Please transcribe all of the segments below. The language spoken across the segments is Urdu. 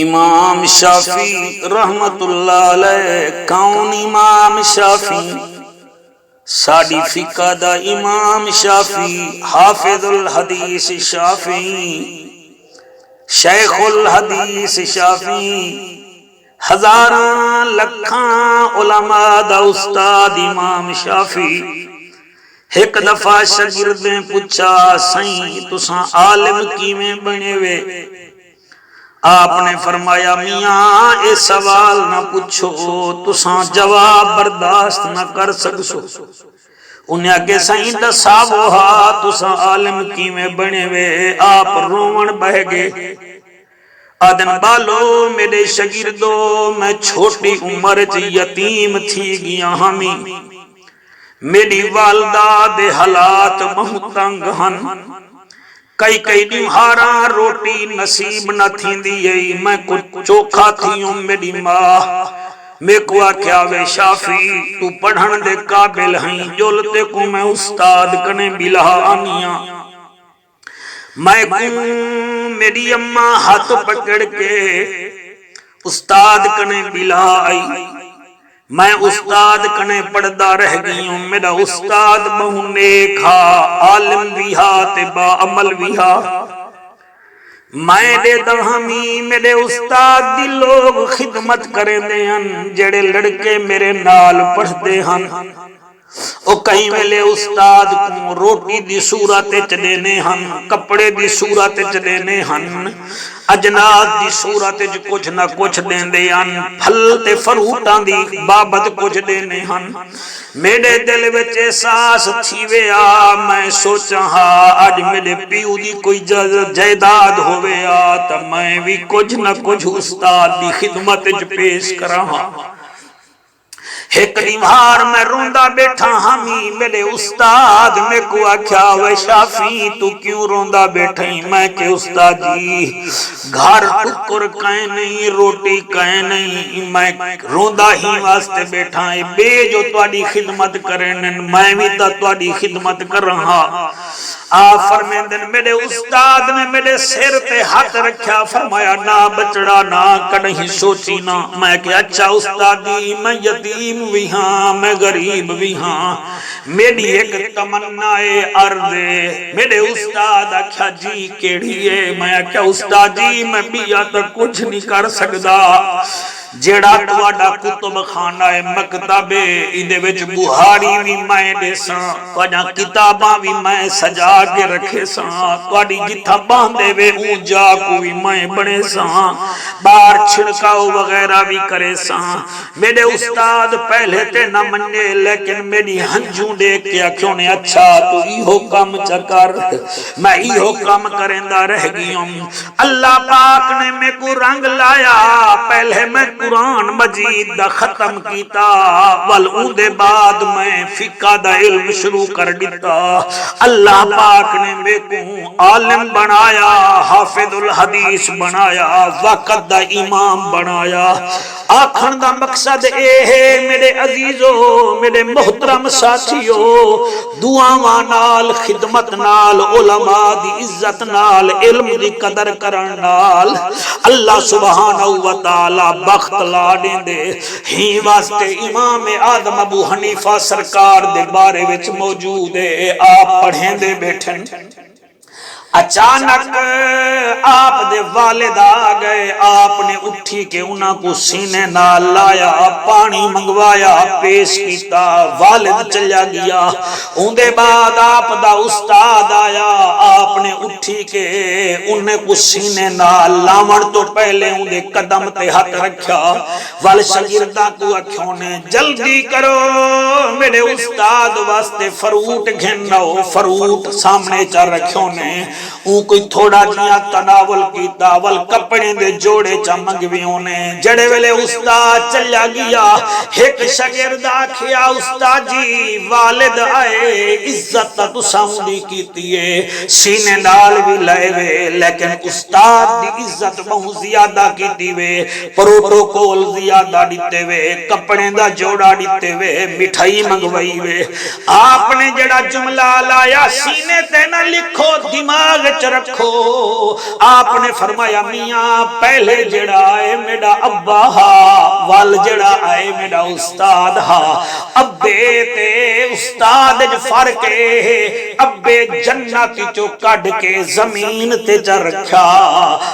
امام شافعی رحمت اللہ علیہ کون امام شافعی؟ ساڈی فقہ دا امام شافعی، حافظ الحدیث شافعی، شیخ الحدیث شافعی، ہزاراں لکھاں علماء دا استاد امام شافعی۔ ایک دفعہ شاگردیں پوچھا سائیں تساں عالم کیویں بنے وے؟ آپ نے فرمایا میاں اے سوال نہ پوچھو تساں جواب برداشت نہ کر سکسو۔ انہیں آگے سائیں دساو ہا تساں عالم کیویں بنے وے؟ آپ روون بہ گئے۔ آدن بالو میرے شاگردو میں چھوٹی عمر چ یتیم تھی گیا ہمی، میری والدہ دے حالات بہت تنگ ہن، کئی دمہاراں روٹی نصیب نہ تھیندی، میں کچھ چوکھا تھیوں میری ماں میں کو آکھیا وے شافی تو پڑھن دے قابل ہیں، جولتے کو میں استاد کنے بلا آنیاں۔ میں کو میری اماں ہاتھ پکڑ کے استاد کنے بلا آئی، میں استاد کنے پڑھدا رہ گئی ہوں۔ میرا استاد بہو نیک ہا، عالم بھی ہا تے با عمل بھی ہا۔ میں دے دہمی میرے استاد دی لوگ خدمت کریں دے ہن، جڑے لڑکے میرے نال پڑھ دے ہن او کہیں ویلے استاد کو روٹی دی صورت چ دینے ہن، کپڑے دی صورت چ دینے ہن، اجناس دی صورت چ کچھ نہ کچھ دیندے ہن، پھل تے فروٹاں دی بابت کچھ دینے ہن۔ میرے دل وچ احساس تھی ویا، میں سوچا ہاں اج میرے پیو دی کوئی جائیداد ہویا تے میں بھی کچھ نہ کچھ استاد دی خدمت چ پیش کراں۔ ایک دیوار میں روندا بیٹھا ہمی، میرے استاد میں کو آکھیا وے شافی تو کیوں روندا بیٹھیں؟ میں کہ استاد جی گھر ٹکر کہیں نہیں، روٹی کہیں نہیں، میں روندا ہی واسطے بیٹھا ہے، بے جو تواڈی خدمت کریں میں بھی تا تواڈی خدمت کر رہا۔ آپ فرمیندن میرے استاد نے میرے سر تے ہاتھ رکھیا، فرمایا نہ بچڑا نہ کدیں سوچی نہ۔ میں کہ اچھا استادی میں یتیم بھی ہاں، میں غریب بھی ہاں، میری ایک تمنا عرض ہے۔ میرے استاد آکھیا جی کیڑی ہے؟ میں کہا استاد جی میں بیا تک کچھ نہیں کر سکدا، جیڑا تواڈا کتب خانہ ہے مکتب ایدے وچ بہاری بھی میں دے ساں، تواڈا کتاباں بھی میں سجا کے رکھے ساں، تواڈی جتھا باندے وے اون جا کو بھی میں بنے ساں، بار چھڑکاؤ وغیرہ بھی کرے ساں۔ میرے استاد پہلے تے نہ منے لیکن میری ہنجوں دیکھ کے آکھیوں نے اچھا تو ایہو کام چکر، میں ایہو کام کریندا رہ گئی ہوں۔ اللہ پاک نے میں کو رنگ لایا، پہلے میں قرآن مجید دا ختم کیتا، ول اون دے بعد میں فقہ دا علم شروع کر دیتا۔ اللہ پاک نے میں کو عالم بنایا، حافظ الحدیث بنایا، وقت دا امام بنایا۔ آکھن دا مقصد اے ہے میرے عزیزو، میرے محترم ساتھیو، دعاواں نال، خدمت نال، علماء دی عزت نال، علم دی قدر کرن نال اللہ سبحانہ وتعالی بخت لا دے۔ ہی واسطے امام اعظم ابو حنیفہ سرکار دے بارے وچ موجود ہے، آپ پڑھیں دے بیٹھن، اچانک آپ دے والد آ گئے، آپ نے اٹھی کے انہاں کو سینے نال لایا، پانی منگوایا، پیش کیتا، والد چلیا گیا۔ ان دے بعد آپ دا استاد آیا، آپ نے اٹھی کے انہیں کو سینے نال لاون تو پہلے ان دے قدم تے ہاتھ رکھیا، وال شاگرداں کو آکھیوں نے جلدی کرو میرے استاد واسطے فروٹ گھنو۔ فروٹ سامنے چا رکھیوں نے اون کوئی تھوڑا جیا تناول کیتا، ول کپڑے دے جوڑے چا منگویوں نے۔ جڑے ویلے استاد چلیا گیا، ایک شاگرد آکھیا استاد جی والد آئے، عزت تساں دی کیتی ہے، سینے نال بھی لائے وے، لیکن استاد دی عزت بہت زیادہ کیتی وے، پروٹوکول زیادہ دیتے وے، کپڑے دا جوڑا دیتے وے، مٹھائی منگوائی وے۔ آپ نے جڑا جملہ لایا سینے تے نہ لکھو، دماغ دماغ چ رکھو. آپ نے فرمایا میاں پہلے جڑا ہے میرا ابا ہا وال جڑا ہے میرا استاد ہا. ابے تے استاد جو فرق ہے ابے جنت چو کڈ کے زمین تے چ رکھا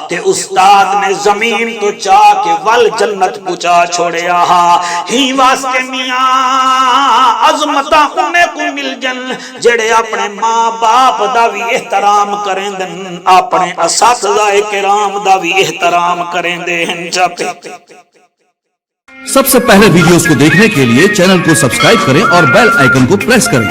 تے استاد نے زمین تو چاہ کے ول جنت پہنچا چھوڑیا ہا. ہی واسطے میاں عظمتاں انہیں کو مل جن جڑے اپنے ماں باپ دا بھی احترام کریں دن اپنے اساتذہ کرام دا بھی احترام کریں دے ہیں. سب سے پہلے ویڈیوز کو دیکھنے کے لیے چینل کو سبسکرائب کریں اور بیل آئیکن کو پریس کریں.